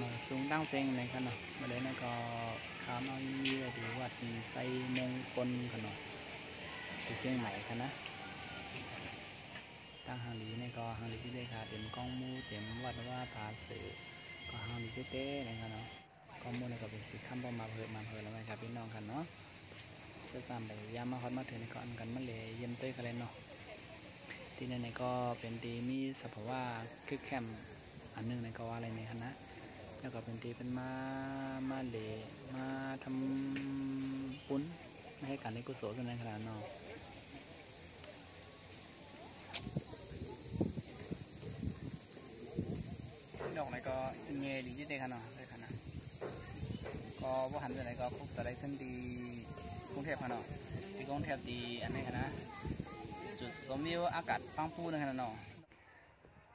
มาสูงตั้งเต็งในขนาดมาเลยนะก็ข้ามเอาเยี่ยดีวัดไซมงคลขนาดที่เชียงใหม่กันนะตั้งหางหลีในก็หางหลีที่ได้ค่ะเต็มกองมูเต็มวัดว่าผาสือก็หางหลีเต้ในขนาดกองมูในก็เป็นสีข้ามมาเพิ่มแล้วไหมครับพี่น้องกันเนาะจะตามไปยามมาฮอตมาถึงในก็อันกันมาเลยเยี่ยมเต้กันเลยเนาะที่ในก็เป็นตีมีสภาวะคือแคมอันนึงในก็ว่าอะไรในคณะแล้วก็เป็นตีเป็นมาเลมาทำปุ้นไม่ให้การในกุศลในขนาดนอกดอกในก็เงยดีที่เด็กขนาดเลยขนาดก็ว่าหันไปไหนก็คุกแต่ได้ขึ้นดีกรุงเทพขนาดที่กรุงเทพดีอันนี้ขนาดจุดชมวิวอากาศปังปูในขนาดนอก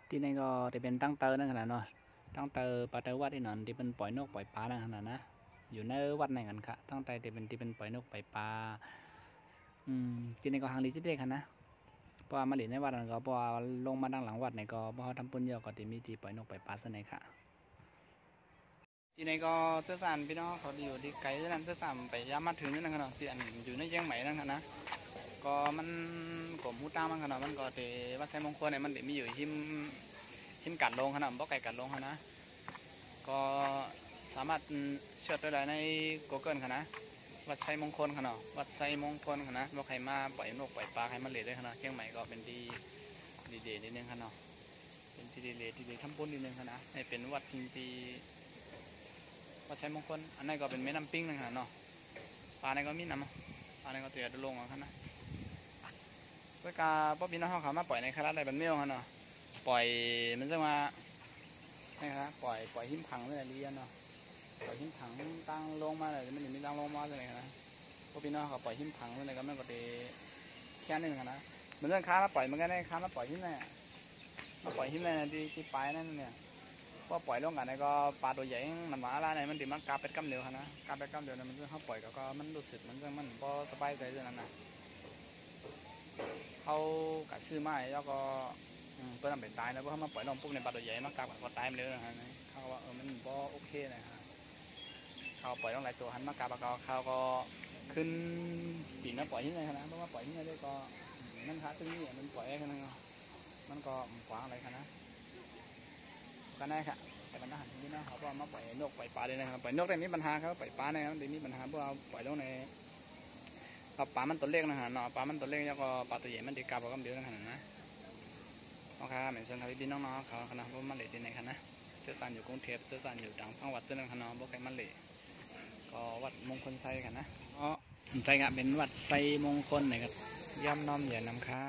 ที่ในก็จะเป็นตั้งเตอร์ในขนาดนอกตั้งแต่ปาเตวัดที่นั่นที่เป็นปล่อยนกปล่อยปลาในขนาดนะอยู่ในวัดไหนกันค่ะตั้งแต่ที่เป็นปล่อยนกปล่อยปลาที่ในก็หางลีที่เด็กนะเพราะมาหลีในวัดนั่นก็พอลงมาดังหลังวัดไหนก็พอทำปุญญาก็ที่มีที่ปล่อยนกปล่อยปลาเสน่ห์ค่ะที่ในก็เสื้อสานพี่น้องเขาอยู่ที่ไกลนั่นเสื้อสานไปย้ำมาถึงนั่นกันที่อันอยู่ในเชียงใหม่นั่นกันนะก็มันกลมหูตามันขนาดมันก็ที่วัดไซมงคลเนี่ยมันมีอยู่หินกัดลงขนาดบ่อไก่กัดลงขนาดก็สามารถเชื่อตัวได้ใน Google ขนาดวัดไซมงคลขนาดวัดไซมงคลขนาดว่าใครมาปล่อยนกปล่อยปลาใครมาเลี้ยได้ขนาดเชียงใหม่ก็เป็นดีเด่นนิดนึงขนาดเป็นที่ดีทำบุญนิดนึงขนาดให้เป็นวัดที่วัดไซมงคลอันนั้นก็เป็นแม่น้ำปิ้งนึงขนาดเนาะปลาในก็มีน้ำปลาในก็เตือนลงขนาดเพื่อการป๊อปปี้น้องเขามาปล่อยในคาราได้เป็นเมี่ยวขนาดปล่อยมันจะมานะครับปล่อยหิมพังเลยเรียนเนาะปล่อยหิมพังตั้งลงมาเลยมันมีตั้งลงมาเลยนะพวกพี่น้องเขาปล่อยหิมพังเลยก็ไม่ก็เตะแค่นึงนะเหมือนเรื่องค้ามาปล่อยมันก็ได้ค้ามาปล่อยหิมเลยมาปล่อยหิมเลยที่ปลายนั่นเนี่ยพอปล่อยลงกันก็ปลาตัวใหญ่มันมาอะไรมันติดมันกาเป็ดกำเดียวนะกาเป็ดกำเดียวมันเรื่องเขาปล่อยก็มันรู้สึกมันพอสบายใจเรื่องนั้นนะเขากัดชื่อไม้แล้วก็เพื่อนเป็นตายแล้วเพราะมาปล่อยลงปุ๊บในปลาตัวใหญ่มากกับก็ตายไปเลยนะฮะเขาว่ามันก็โอเคนะฮะเขาปล่อยลงหลายตัวหันมากกับเขาก็ขึ้นปีนแล้วปล่อยที่ไหนนะเพราะว่าปล่อยที่ไหนได้ก็นั่นท้าตึ้งนี่มันปล่อยแค่นั้นมันก็ขวางอะไรนะก็ได้ค่ะแต่ปัญหาที่นี่นะเขาบอกมาปล่อยนกปล่อยปลาเลยนะครับปล่อยนกได้มีปัญหาครับปล่อยปลาเนี่ยได้มีปัญหาเพราะว่าปล่อยลงในปลามันตัวเล็กนะฮะเนาะปลามันตัวเล็กแล้วก็ปลาตัวใหญ่มันตีกาบก็เดียวนะฮะนะโอเคเหมือนเช่นทวีพี่น้องๆเขาคณะพวกมันเละที่ไหนคะนะเจ้าสันอยู่กรุงเทพเจ้าสันอยู่ดังจังหวัดเจ้าหน้าคณะพวกไก่มันเละก็วัดมงคลไซกันนะอ๋อไซกะเป็นวัดไซมงคลไหนครับย่ำน้อมเหยียดน้ำค้า